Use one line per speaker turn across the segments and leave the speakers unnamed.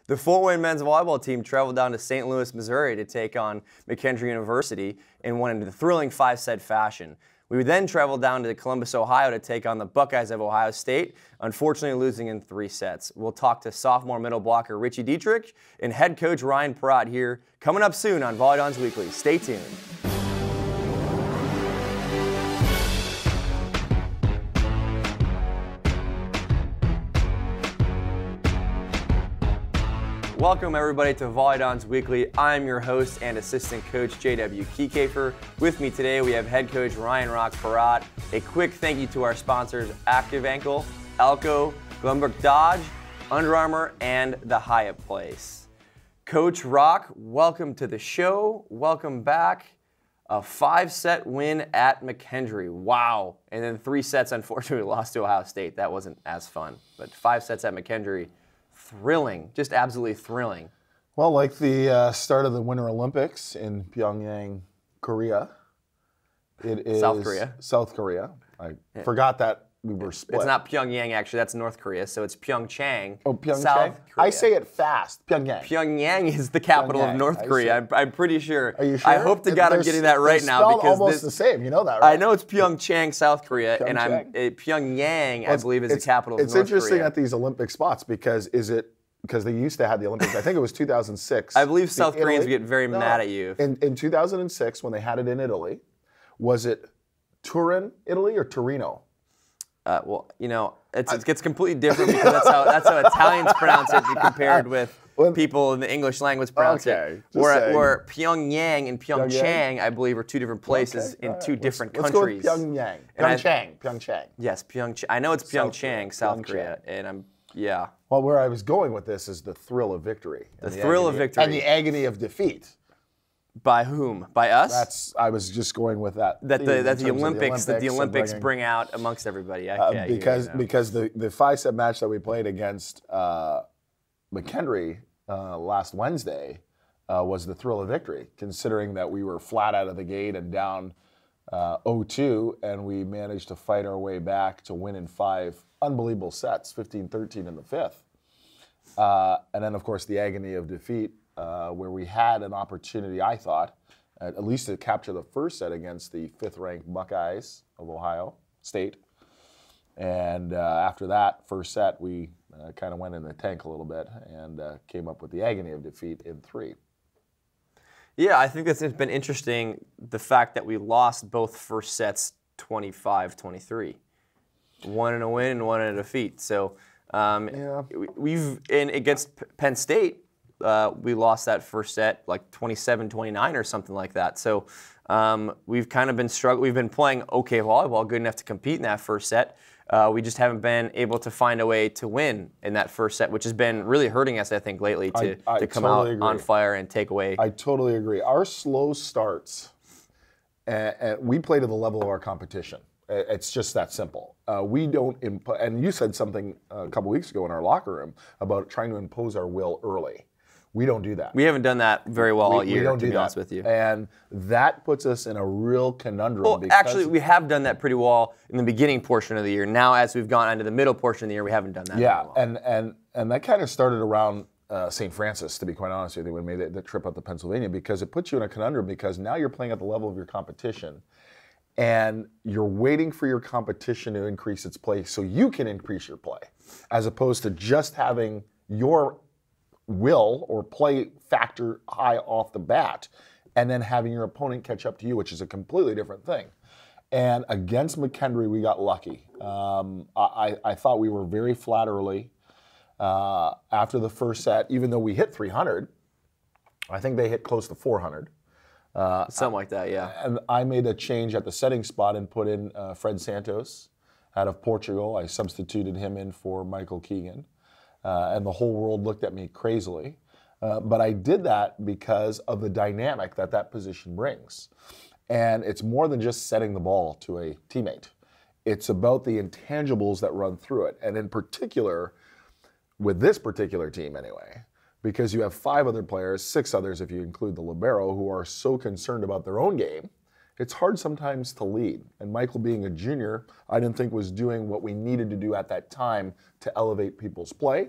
The Fort Wayne men's volleyball team traveled down to St. Louis, Missouri to take on McKendree University and won in a thrilling 5-set fashion. We would then travel down to Columbus, Ohio to take on the Buckeyes of Ohio State, unfortunately losing in 3 sets. We'll talk to sophomore middle blocker Richie Dietrich and head coach Ryan Perrott here, coming up soon on Volley Dons Weekly. Stay tuned. Welcome everybody to Volley Dons Weekly. I'm your host and assistant coach J.W. Kiekefer. With me today we have head coach Ryan Rock Perrott. A quick thank you to our sponsors Active Ankle, Elko, Glenbrook Dodge, Under Armour, and the Hyatt Place. Coach Rock, welcome to the show. Welcome back. A 5-set win at McKendree. Wow. And then 3 sets unfortunately lost to Ohio State. That wasn't as fun. But 5 sets at McKendree. Thrilling, just absolutely thrilling.
Well, like the start of the Winter Olympics in Pyongyang, Korea. It is South Korea. I forgot that we were split.
It's not Pyongyang, actually. That's North Korea. So it's Pyeongchang.
Oh, Pyeongchang?
South Korea.
I say it fast. Pyongyang.
Pyongyang is the capital of North Korea. I'm pretty sure.
Are you sure?
I hope to God I'm getting that right now because
almost the same. You know that, right?
I know it's Pyeongchang, South Korea, and Pyongyang, I believe, is the capital of North Korea.
It's interesting at these Olympic spots because they used to have the Olympics. I think it was 2006.
I believe South Koreans get very mad at you.
In 2006, when they had it in Italy, was it Turin, Italy, or Torino?
Well, you know, it gets completely different because that's how Italians pronounce it compared with people in the English language pronounce it. Where Pyongyang and Pyeongchang, I believe, are 2 different places in 2 different countries.
Let's go with Pyongyang. Pyeongchang.
Yes, Pyeongchang. I know it's Pyeongchang, South Korea, and yeah.
Well, where I was going with this is the thrill of victory.
The thrill of victory.
And the agony of defeat.
By whom? By us?
I was just going with that.
That the Olympics bring out amongst everybody.
Because the 5-set match that we played against McKendree last Wednesday was the thrill of victory, considering that we were flat out of the gate and down 0-2, and we managed to fight our way back to win in 5 unbelievable sets, 15-13 in the 5th. And then, of course, the agony of defeat, where we had an opportunity, I thought, at least to capture the 1st set against the 5th-ranked Buckeyes of Ohio State. And after that 1st set, we kind of went in the tank a little bit and came up with the agony of defeat in 3.
Yeah, I think it's been interesting, the fact that we lost both 1st sets 25-23. 1 in a win and 1 in a defeat. So against Penn State, we lost that 1st set like 27-29 or something like that. So we've kind of been struggling. We've been playing okay volleyball, good enough to compete in that 1st set. We just haven't been able to find a way to win in that 1st set, which has been really hurting us, I think, lately to come out on fire and take away.
I totally agree. Our slow starts, and we play to the level of our competition. It's just that simple. We don't, and you said something a couple weeks ago in our locker room about trying to impose our will early. We don't do that.
We haven't done that very well all year, to be honest with you.
And that puts us in a real conundrum.
Well, actually, we have done that pretty well in the beginning portion of the year. Now, as we've gone into the middle portion of the year, we haven't done that very well.
and that kind of started around St. Francis, to be quite honest with you, when we made the trip up to Pennsylvania, because it puts you in a conundrum because now you're playing at the level of your competition. And you're waiting for your competition to increase its play so you can increase your play, as opposed to just having your will or play factor high off the bat and then having your opponent catch up to you, which is a completely different thing. And against McKendree, we got lucky. I thought we were very flat early. After the 1st set, even though we hit 300, I think they hit close to 400.
Something like that, yeah.
And I made a change at the setting spot and put in Fred Santos out of Portugal. I substituted him in for Michael Keegan. And the whole world looked at me crazily. But I did that because of the dynamic that position brings. And it's more than just setting the ball to a teammate. It's about the intangibles that run through it. And in particular, with this particular team anyway, because you have 5 other players, 6 others if you include the libero, who are so concerned about their own game, it's hard sometimes to lead. And Michael, being a junior, I didn't think was doing what we needed to do at that time to elevate people's play.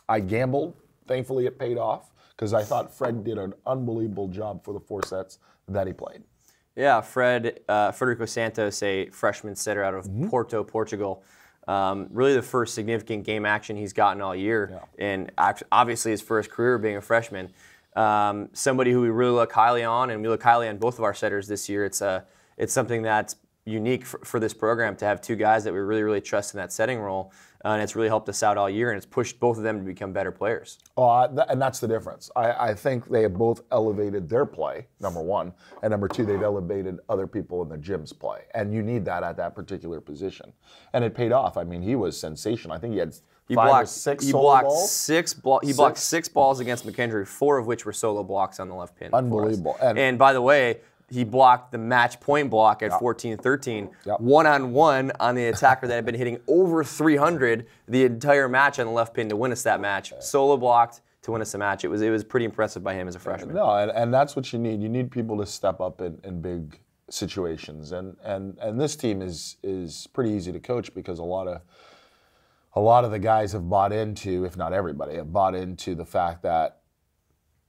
I gambled thankfully it paid off because I thought Fred did an unbelievable job for the 4 sets that he played.
Yeah, Frederico Santos, a freshman setter out of Porto, Portugal. Really the first significant game action he's gotten all year, and obviously his first career being a freshman. Somebody who we really look highly on, and we look highly on both of our setters this year. It's something that's unique for this program to have 2 guys that we really, really trust in that setting role, and it's really helped us out all year, and it's pushed both of them to become better players.
And that's the difference. I think they have both elevated their play, number one, and number two, they've elevated other people in the gym's play, and you need that at that particular position. And it paid off. I mean, he was sensational. I think he had five or six solo balls.
He blocked 6 balls against McKendree, 4 of which were solo blocks on the left pin.
Unbelievable.
And by the way, he blocked the match point block at 14-13, one-on-one on the attacker that had been hitting over 300 the entire match on the left pin to win us that match. Solo blocked to win us the match. It was pretty impressive by him as a freshman.
No, and that's what you need. You need people to step up in big situations. And this team is pretty easy to coach because a lot of the guys have bought into, if not everybody, have bought into the fact that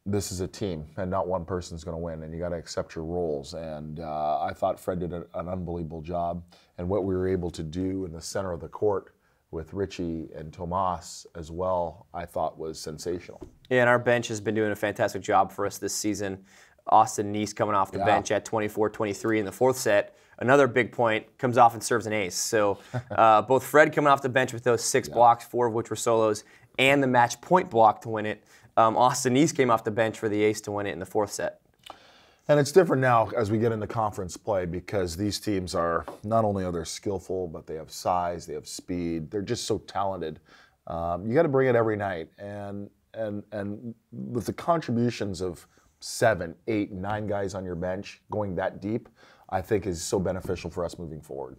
this is a team and not one person's going to win, and you got to accept your roles. And I thought Fred did an unbelievable job, and what we were able to do in the center of the court with Richie and Tomas as well, I thought was sensational.
Yeah, and our bench has been doing a fantastic job for us this season. Austin Neese coming off the bench at 24-23 in the 4th set. Another big point, comes off and serves an ace. So both Fred coming off the bench with those 6 blocks, 4 of which were solos, and the match point block to win it. Austin Neese came off the bench for the ace to win it in the 4th set.
And it's different now as we get into conference play because these teams are, not only are they skillful, but they have size, they have speed. They're just so talented. You got to bring it every night. And with the contributions of 7, 8, 9 guys on your bench going that deep, I think is so beneficial for us moving forward.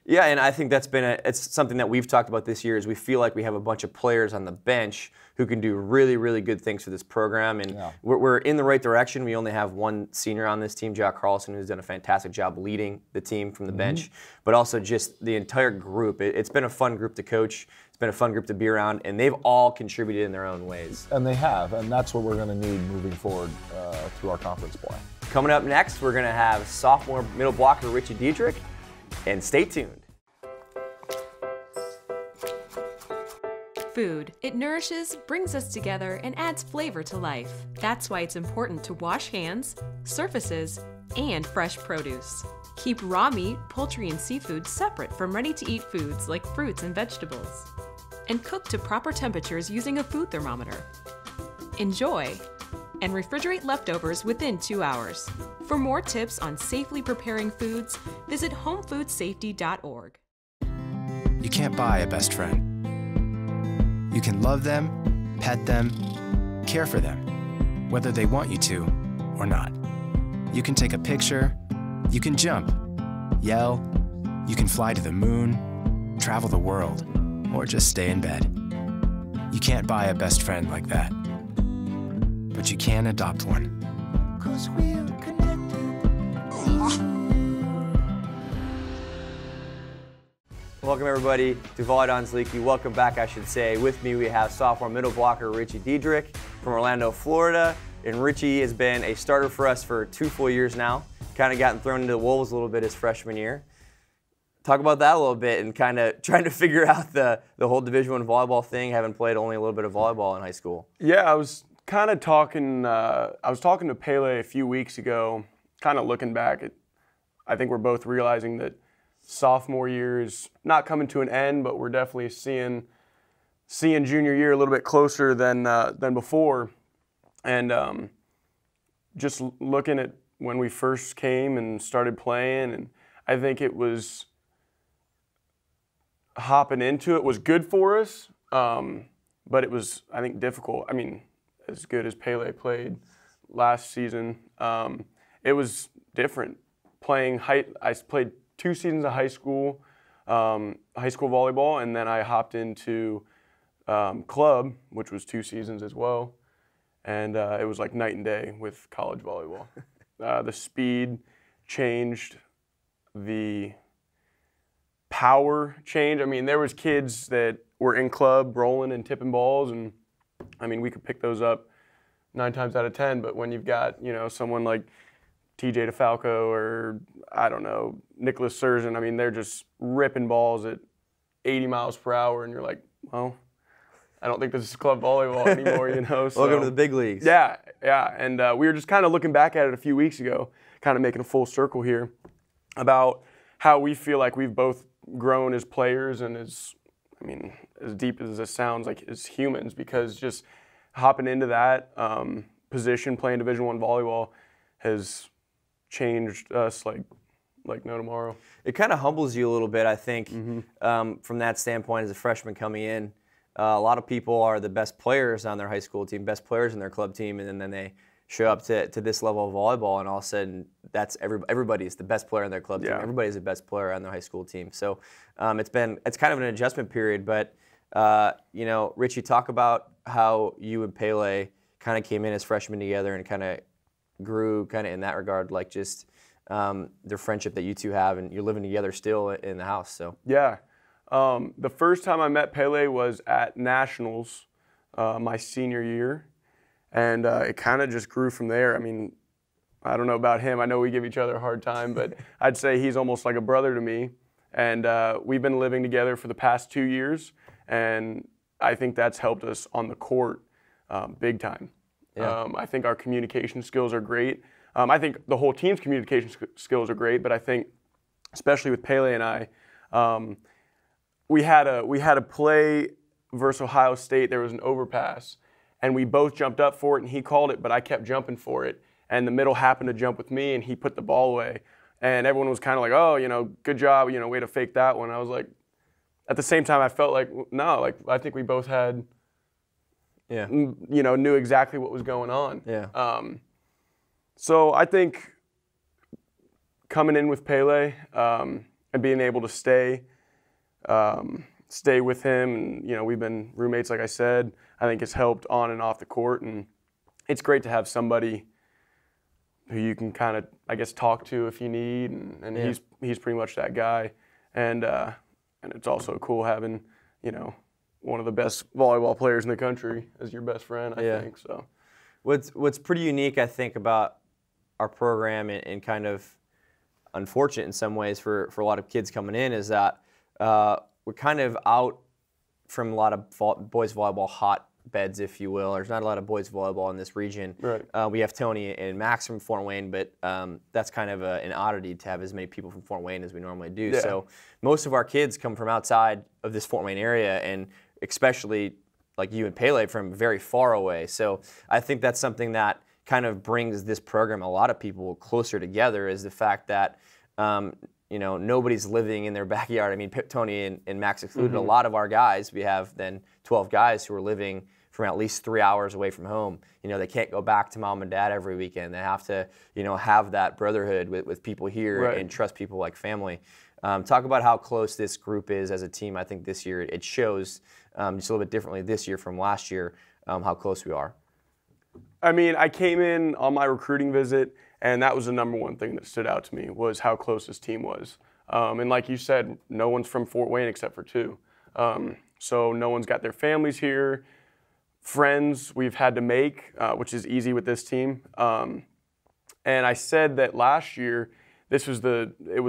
Yeah, and I think that's been it's something that we've talked about this year is we feel like we have a bunch of players on the bench who can do really, really good things for this program, and we're in the right direction. We only have one senior on this team, Jack Carlson, who's done a fantastic job leading the team from the bench, but also just the entire group. It's been a fun group to coach. It's been a fun group to be around, and they've all contributed in their own ways.
And they have, and that's what we're going to need moving forward through our conference play.
Coming up next, we're going to have sophomore middle blocker Richie Diedrich, and stay tuned.
Food. It nourishes, brings us together, and adds flavor to life. That's why it's important to wash hands, surfaces, and fresh produce. Keep raw meat, poultry, and seafood separate from ready-to-eat foods like fruits and vegetables. And cook to proper temperatures using a food thermometer. Enjoy! And refrigerate leftovers within 2 hours. For more tips on safely preparing foods, visit homefoodsafety.org.
You can't buy a best friend. You can love them, pet them, care for them, whether they want you to or not. You can take a picture, you can jump, yell, you can fly to the moon, travel the world, or just stay in bed. You can't buy a best friend like that, but you can adopt one. 'Cause we're connected.
Welcome everybody to Volleydans Leaky. Welcome back, I should say. With me we have sophomore middle blocker Richie Diedrich from Orlando, Florida. And Richie has been a starter for us for 2 full years now. Kind of gotten thrown into the wolves a little bit his freshman year. Talk about that a little bit and kind of trying to figure out the whole Division I volleyball thing, having played only a little bit of volleyball in high school.
Yeah, I was kind of talking, to Pele a few weeks ago, kind of looking back at, I think we're both realizing that sophomore year is not coming to an end, but we're definitely seeing junior year a little bit closer than before. And just looking at when we first came and started playing, and I think it was hopping into it was good for us, but it was, I think, difficult. I mean, as good as Pele played last season, it was different. I played 2 seasons of high school volleyball, and then I hopped into club, which was 2 seasons as well, and it was like night and day with college volleyball. The speed changed, the power changed. I mean, there was kids that were in club rolling and tipping balls, and I mean, we could pick those up 9 times out of 10, but when you've got, someone like TJ DeFalco or, I don't know, Nicholas Surgeon, I mean, they're just ripping balls at 80 miles per hour, and you're like, well, I don't think this is club volleyball anymore, So,
Welcome to the big leagues.
Yeah. And we were just kind of looking back at it a few weeks ago, kind of making a full circle here about how we feel like we've both grown as players and as deep as this sounds, like as humans, because just hopping into that position, playing Division I volleyball, has changed us like no tomorrow.
It kind of humbles you a little bit, I think, from that standpoint as a freshman coming in. A lot of people are the best players on their high school team, best players in their club team, and then they show up to this level of volleyball, and all of a sudden, that's everybody's the best player on their club team. Everybody's the best player on their high school team. So it's kind of an adjustment period. But Richie, talk about how you and Pele kind of came in as freshmen together and kind of grew kind of in that regard, like just their friendship that you two have, and you're living together still in the house. So
yeah. The first time I met Pele was at Nationals my senior year, and it kind of just grew from there. I mean, I don't know about him. I know we give each other a hard time, but I'd say he's almost like a brother to me. And we've been living together for the past 2 years, and I think that's helped us on the court big time. Yeah. I think our communication skills are great. I think the whole team's communication skills are great, but I think, especially with Pele and I, we had a play versus Ohio State. There was an overpass, and we both jumped up for it, and he called it, but I kept jumping for it. And the middle happened to jump with me, and he put the ball away. And everyone was kind of like, oh, good job, way to fake that one. I was like, at the same time, I felt like, no, like I think we both had, knew exactly what was going on.
Yeah.
So I think coming in with Pele and being able to stay with him, and we've been roommates, like I said, I think it's helped on and off the court, and it's great to have somebody who you can kind of, I guess, talk to if you need, and he's pretty much that guy, and it's also cool having one of the best volleyball players in the country as your best friend. I think so.
What's pretty unique, I think, about our program and kind of unfortunate in some ways for a lot of kids coming in is that we're kind of out from a lot of boys volleyball hotbeds, if you will. There's not a lot of boys volleyball in this region.
Right.
We have Tony and Max from Fort Wayne, but that's kind of an oddity to have as many people from Fort Wayne as we normally do.
Yeah.
So most of our kids come from outside of this Fort Wayne area, and especially like you and Pele from very far away. So I think that's something that kind of brings this program a lot of people closer together, is the fact that nobody's living in their backyard. I mean, Tony and Max included, a lot of our guys, we have then 12 guys who are living from at least 3 hours away from home. They can't go back to mom and dad every weekend. They have to, have that brotherhood with people here and trust people like family. Talk about how close this group is as a team. I think this year it shows just a little bit differently this year from last year, how close we are.
I mean, I came in on my recruiting visit, and that was the number one thing that stood out to me, was how close this team was. And like you said, no one's from Fort Wayne except for 2. So no one's got their families here. Friends we've had to make, which is easy with this team. And I said that last year, it was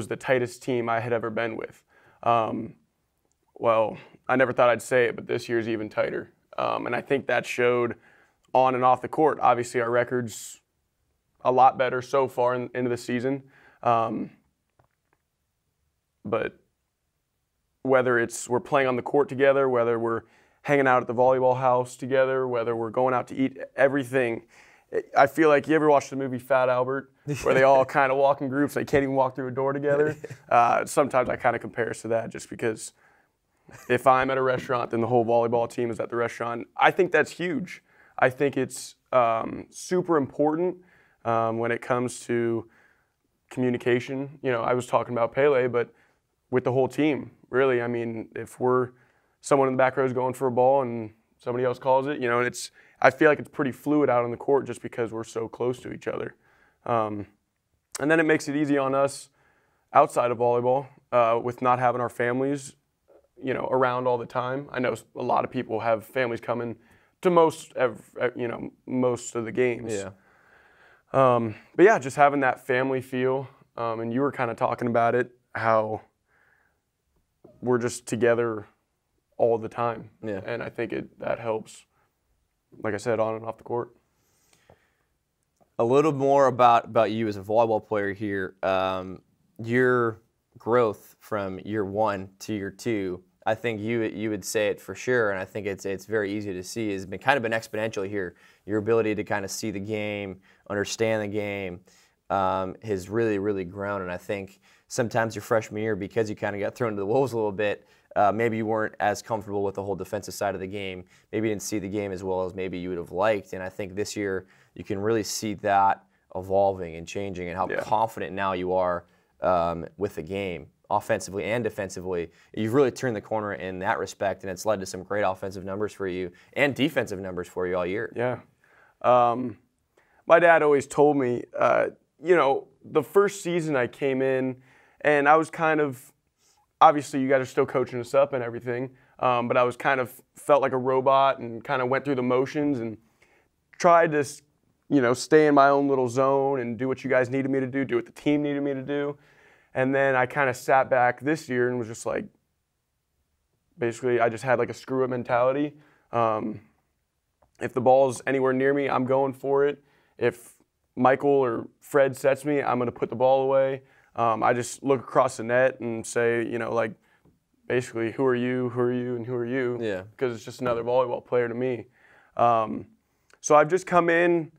the tightest team I had ever been with. Well, I never thought I'd say it, but this year's even tighter. And I think that showed on and off the court. Obviously, our record's a lot better so far into the season. But whether we're playing on the court together, whether we're hanging out at the volleyball house together, whether we're going out to eat, everything. I feel like, you ever watched the movie Fat Albert, where they all kind of walk in groups, they can't even walk through a door together? Sometimes I kind of compare us to that, just because if I'm at a restaurant, then the whole volleyball team is at the restaurant. I think that's huge. I think it's super important when it comes to communication. I was talking about Pele, but with the whole team, really. I mean, if someone in the back row is going for a ball and somebody else calls it, I feel like it's pretty fluid out on the court just because we're so close to each other. And then it makes it easy on us outside of volleyball with not having our families, around all the time. I know a lot of people have families coming to most most of the games.
Yeah.
But yeah, just having that family feel, and you were kind of talking about it, how we're just together all the time.
Yeah.
And I think that helps, like I said, on and off the court.
A little more about you as a volleyball player here. Your growth from year 1 to year 2, I think you would say it for sure, and I think it's very easy to see, has been exponential here. Your ability to kind of see the game, understand the game, has really, really grown. And I think sometimes your freshman year, because you kind of got thrown to the wolves a little bit, maybe you weren't as comfortable with the whole defensive side of the game. Maybe you didn't see the game as well as maybe you would have liked. And I think this year you can really see that evolving and changing, and how confident now you are with the game, offensively and defensively. You've really turned the corner in that respect, and it's led to some great offensive numbers for you and defensive numbers for you all year.
Yeah. My dad always told me, the first season I came in, and I was kind of, obviously you guys are still coaching us up and everything, but I was kind of felt like a robot and kind of went through the motions and tried to, stay in my own little zone and do what you guys needed me to do what the team needed me to do. And then I kind of sat back this year and was just like, basically I just had like a screw up mentality. If the ball's anywhere near me, I'm going for it. If Michael or Fred sets me, I'm going to put the ball away. I just look across the net and say, basically, who are you, and who are you?
Yeah. Because
it's just another volleyball player to me. So I've just come in.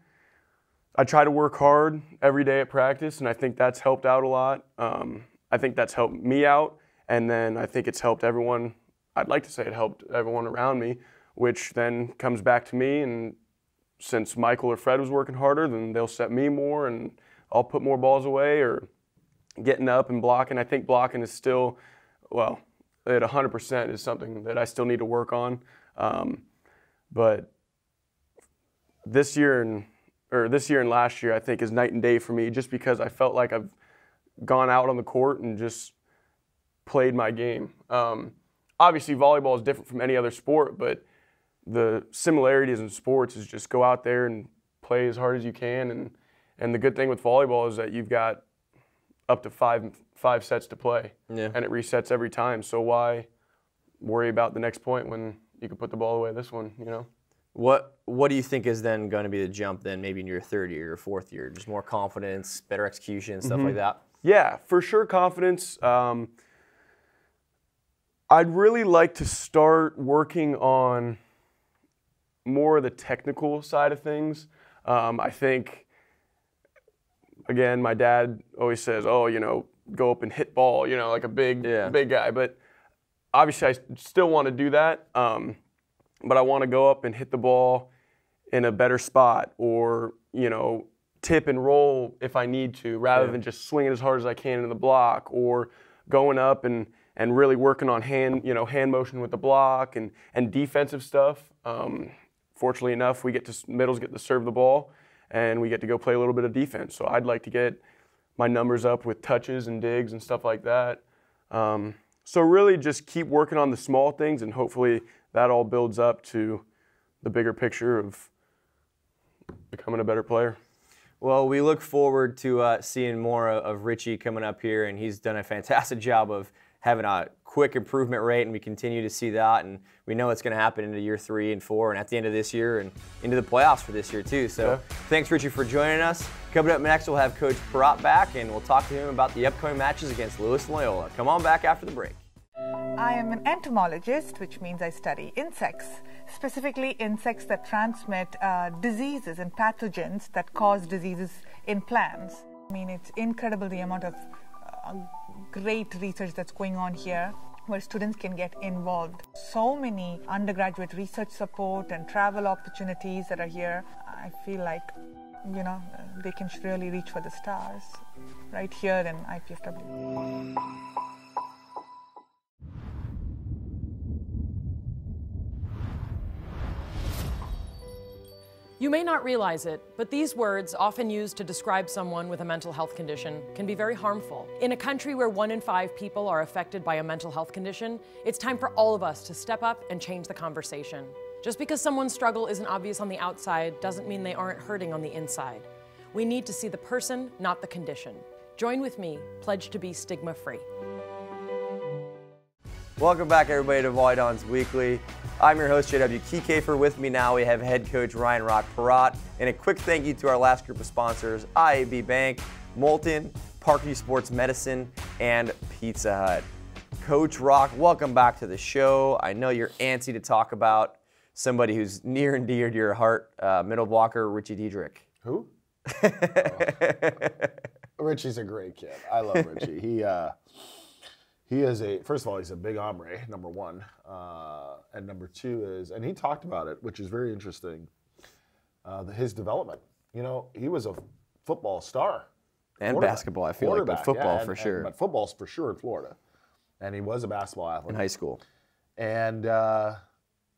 I try to work hard every day at practice, and I think that's helped out a lot. I think that's helped me out, and then I think it's helped everyone. I'd like to say it helped everyone around me, which then comes back to me. And since Michael or Fred was working harder, then they'll set me more, and I'll put more balls away or getting up and blocking. I think blocking is still, at 100% is something that I still need to work on. But this year and last year, I think, is night and day for me, just because I felt like I've gone out on the court and just played my game. Obviously, volleyball is different from any other sport, but the similarities in sports is just go out there and play as hard as you can. And the good thing with volleyball is that you've got up to five sets to play, and it resets every time. So why worry about the next point when you can put the ball away this one,
What do you think is then going to be the jump then maybe in your third year or fourth year? Just more confidence, better execution, stuff like that?
Yeah, for sure, confidence. I'd really like to start working on more of the technical side of things. I think, again, my dad always says, go up and hit ball, like a big guy. But obviously I still want to do that. But I want to go up and hit the ball in a better spot, or, tip and roll if I need to, rather than just swing it as hard as I can into the block, or going up and really working on hand motion with the block and defensive stuff. Fortunately enough, middles get to serve the ball, and we get to go play a little bit of defense. So I'd like to get my numbers up with touches and digs and stuff like that. So really just keep working on the small things, and hopefully that all builds up to the bigger picture of becoming a better player.
Well, we look forward to seeing more of Richie coming up here, and he's done a fantastic job of having a quick improvement rate, and we continue to see that, and we know it's going to happen into year 3 and 4 and at the end of this year and into the playoffs for this year too. So thanks, Richie, for joining us. Coming up next, we'll have Coach Peratt back, and we'll talk to him about the upcoming matches against Lewis and Loyola. Come on back after the break.
I am an entomologist, which means I study insects, specifically insects that transmit diseases and pathogens that cause diseases in plants. I mean, it's incredible the amount of great research that's going on here, where students can get involved. So many undergraduate research support and travel opportunities that are here. I feel like, they can really reach for the stars right here in IPFW.
You may not realize it, but these words, often used to describe someone with a mental health condition, can be very harmful. In a country where 1 in 5 people are affected by a mental health condition, it's time for all of us to step up and change the conversation. Just because someone's struggle isn't obvious on the outside doesn't mean they aren't hurting on the inside. We need to see the person, not the condition. Join with me, pledge to be stigma-free.
Welcome back, everybody, to Volley Dons Weekly. I'm your host, JW Kiekefer. With me now, we have head coach Ryan Rock Porat. And a quick thank you to our last group of sponsors, IAB Bank, Molten, Parkview Sports Medicine, and Pizza Hut. Coach Rock, welcome back to the show. I know you're antsy to talk about somebody who's near and dear to your heart, middle blocker Richie Diedrich.
Who? Richie's a great kid. I love Richie. He is first of all, he's a big hombre, number one. And number two is, and he talked about it, which is very interesting, his development. You know, he was a football star.
And basketball, I feel like, but football for sure.
But football's for sure in Florida. And he was a basketball athlete.
In high school.
And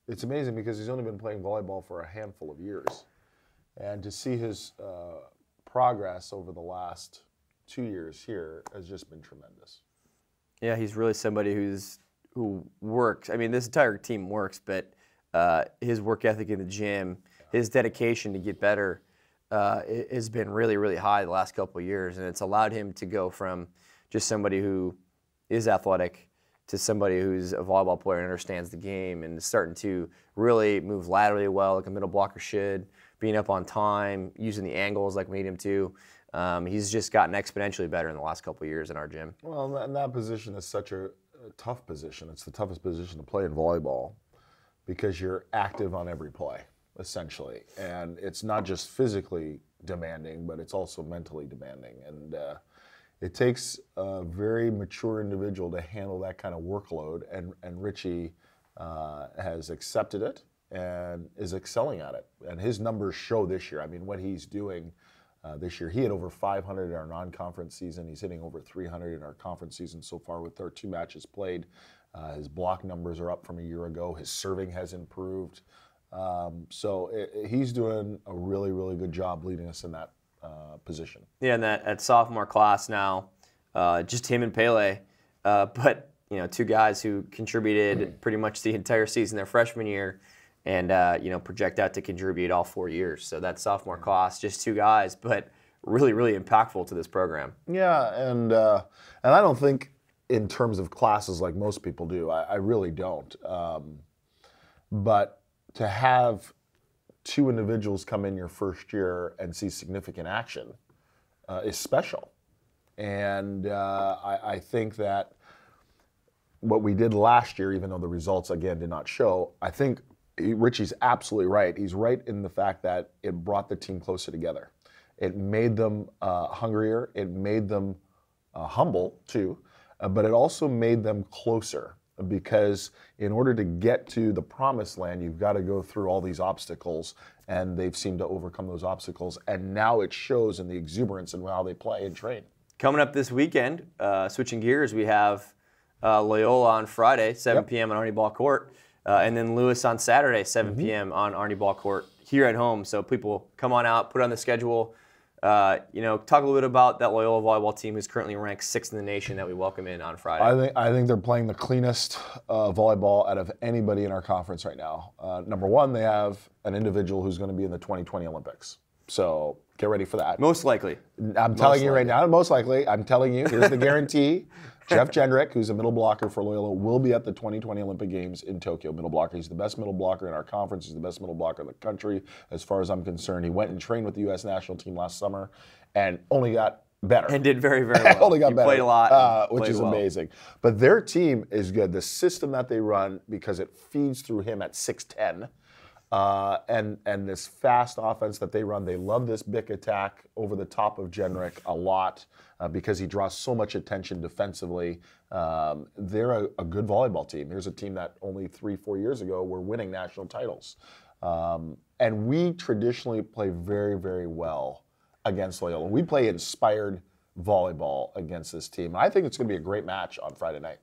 it's amazing because he's only been playing volleyball for a handful of years. And to see his progress over the last 2 years here has just been tremendous.
Yeah, he's really somebody who works. I mean, this entire team works, but his work ethic in the gym, his dedication to get better has been really, really high the last couple of years, and it's allowed him to go from just somebody who is athletic to somebody who's a volleyball player and understands the game and is starting to really move laterally well like a middle blocker should, being up on time, using the angles like we need him to. He's just gotten exponentially better in the last couple of years in our gym.
Well, and that position is such a tough position. It's the toughest position to play in volleyball because you're active on every play, essentially. And it's not just physically demanding, but it's also mentally demanding. And it takes a very mature individual to handle that kind of workload. And Richie has accepted it and is excelling at it. And his numbers show this year. I mean, what he's doing this year. He had over 500 in our non-conference season. He's hitting over 300 in our conference season so far with our 2 matches played. His block numbers are up from a year ago. His serving has improved. He's doing a really, really good job leading us in that position.
Yeah, and that sophomore class now, just him and Pele, but 2 guys who contributed pretty much the entire season their freshman year. And project out to contribute all 4 years. So that sophomore class, just 2 guys, but really, really impactful to this program.
Yeah, and I don't think in terms of classes like most people do. I really don't. But to have 2 individuals come in your first year and see significant action is special. And I think that what we did last year, even though the results again did not show, I think Richie's absolutely right. He's right in the fact that it brought the team closer together. It made them hungrier. It made them humble, too. But it also made them closer because in order to get to the promised land, you've got to go through all these obstacles, and they've seemed to overcome those obstacles. And now it shows in the exuberance and how they play and train.
Coming up this weekend, switching gears, we have Loyola on Friday, 7 p.m. on Arnie Ball Court. And then Lewis on Saturday, 7 p.m. on Arnie Ball Court here at home. So people come on out, put it on the schedule. Talk a little bit about that Loyola volleyball team who's currently ranked 6th in the nation that we welcome in on Friday.
I think they're playing the cleanest volleyball out of anybody in our conference right now. Number one, they have an individual who's going to be in the 2020 Olympics. So get ready for that.
Most likely.
I'm telling you right now, most likely. I'm telling you, here's the guarantee. Jeff Jendrick, who's a middle blocker for Loyola, will be at the 2020 Olympic Games in Tokyo. Middle blocker. He's the best middle blocker in our conference. He's the best middle blocker in the country, as far as I'm concerned. He went and trained with the U.S. national team last summer and only got better.
And did very, very well.
Only got better.
Played a lot.
Which is amazing. But their team is good. The system that they run, because it feeds through him at 6'10", and this fast offense that they run, they love this big attack over the top of Jendrick a lot because he draws so much attention defensively. They're a good volleyball team. Here's a team that only 3-4 years ago were winning national titles. And we traditionally play very, very well against Loyola. We play inspired volleyball against this team. I think it's going to be a great match on Friday night.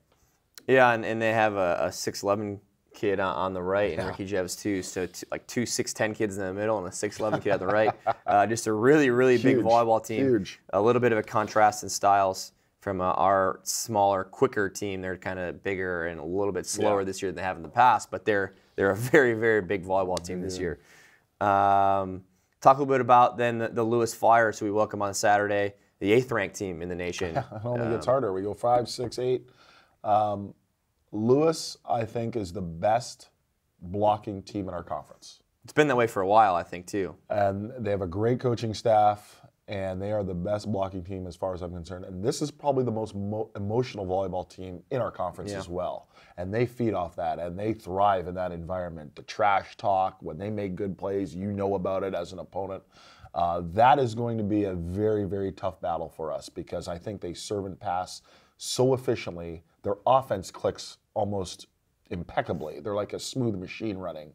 Yeah, and they have a 6'11" kid on the right, and Ricky Jebs too. So like 2 6'10" kids in the middle and a 6'11" kid on the right. Just a really, really big volleyball team.
Huge.
A little bit of a contrast in styles from our smaller, quicker team. They're kind of bigger and a little bit slower this year than they have in the past, but they're they're a very, very big volleyball team this year. Talk a little bit about then the Lewis Flyers, who we welcome on Saturday, the 8th ranked team in the nation.
It only gets harder. We go 5, 6, 8. Lewis, I think, is the best blocking team in our conference.
It's been that way for a while, I think, too.
And they have a great coaching staff, and they are the best blocking team as far as I'm concerned. And this is probably the most emotional volleyball team in our conference as well. And they feed off that, and they thrive in that environment. The trash talk, when they make good plays, you know about it as an opponent. That is going to be a very, very tough battle for us because I think they serve and pass so efficiently. Their offense clicks almost impeccably. They're like a smooth machine running.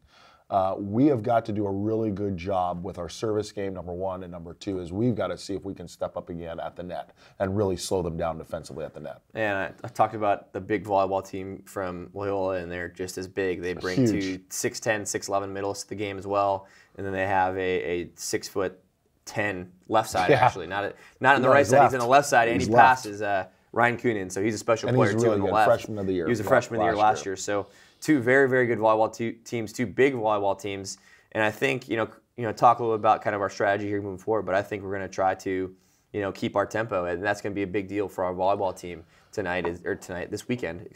We have got to do a really good job with our service game, number one, and number two is we've got to see if we can step up again at the net and really slow them down defensively at the net.
And I talked about the big volleyball team from Loyola, and they're just as big. They bring two 6'10", 6'11" middles to the game as well, and then they have a 6'10" left side actually, not on the right side. He's on the left side, and he passes Ryan Coonan, so he's a special player too on the left.
Freshman of the year.
He was a freshman of the year last year. So two very, very good volleyball teams, two big volleyball teams, and I think talk a little bit about kind of our strategy here moving forward. But I think we're going to try to keep our tempo, and that's going to be a big deal for our volleyball team this weekend,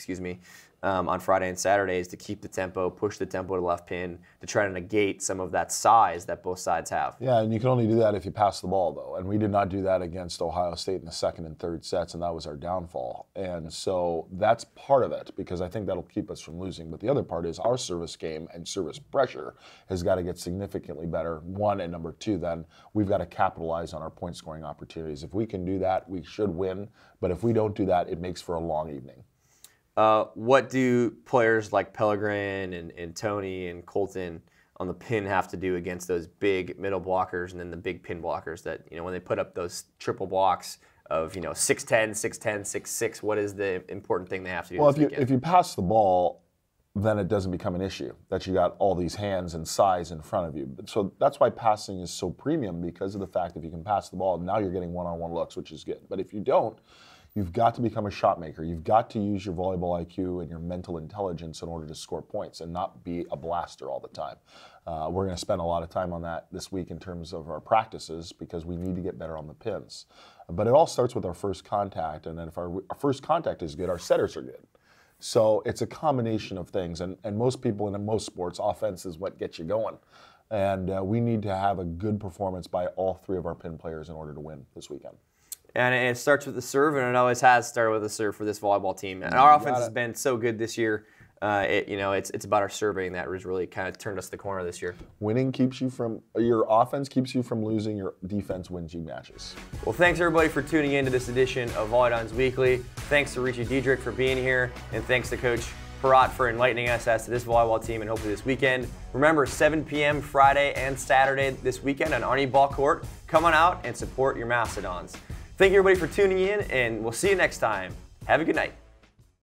on Friday and Saturday, is to keep the tempo, push the tempo to left pin, to try to negate some of that size that both sides have.
Yeah, and you can only do that if you pass the ball, though. And we did not do that against Ohio State in the second and third sets, and that was our downfall. And so that's part of it, because I think that'll keep us from losing. But the other part is our service game and service pressure has got to get significantly better, one, and number two, then we've got to capitalize on our point-scoring opportunities. If we can do that, we should win. But if we don't do that, it makes for a long evening.
What do players like Pellegrin and Tony and Colton on the pin have to do against those big middle blockers and then the big pin blockers that, when they put up those triple blocks of, 6'10", 6'10", 6'6", what is the important thing they have to do this weekend?
If you pass the ball, then it doesn't become an issue that you got all these hands and size in front of you. So that's why passing is so premium, because of the fact that if you can pass the ball, now you're getting one-on-one looks, which is good. But if you don't, you've got to become a shot maker. You've got to use your volleyball IQ and your mental intelligence in order to score points and not be a blaster all the time. We're going to spend a lot of time on that this week in terms of our practices because we need to get better on the pins. But it all starts with our first contact, and then if our first contact is good, our setters are good. So it's a combination of things, and most people in most sports, offense is what gets you going. And we need to have a good performance by all three of our pin players in order to win this weekend.
And it starts with the serve, and it always has started with the serve for this volleyball team. And our offense has been so good this year. It's about our serving that has really kind of turned us the corner this year.
Winning keeps you from, your offense keeps you from losing, your defense wins you matches.
Well, thanks everybody for tuning in to this edition of Volley Dons Weekly. Thanks to Richie Diedrich for being here, and thanks to Coach Parat for enlightening us as to this volleyball team and hopefully this weekend. Remember, 7 p.m. Friday and Saturday this weekend on Arnie Ball Court. Come on out and support your Mastodons. Thank you everybody for tuning in, and we'll see you next time. Have a good night.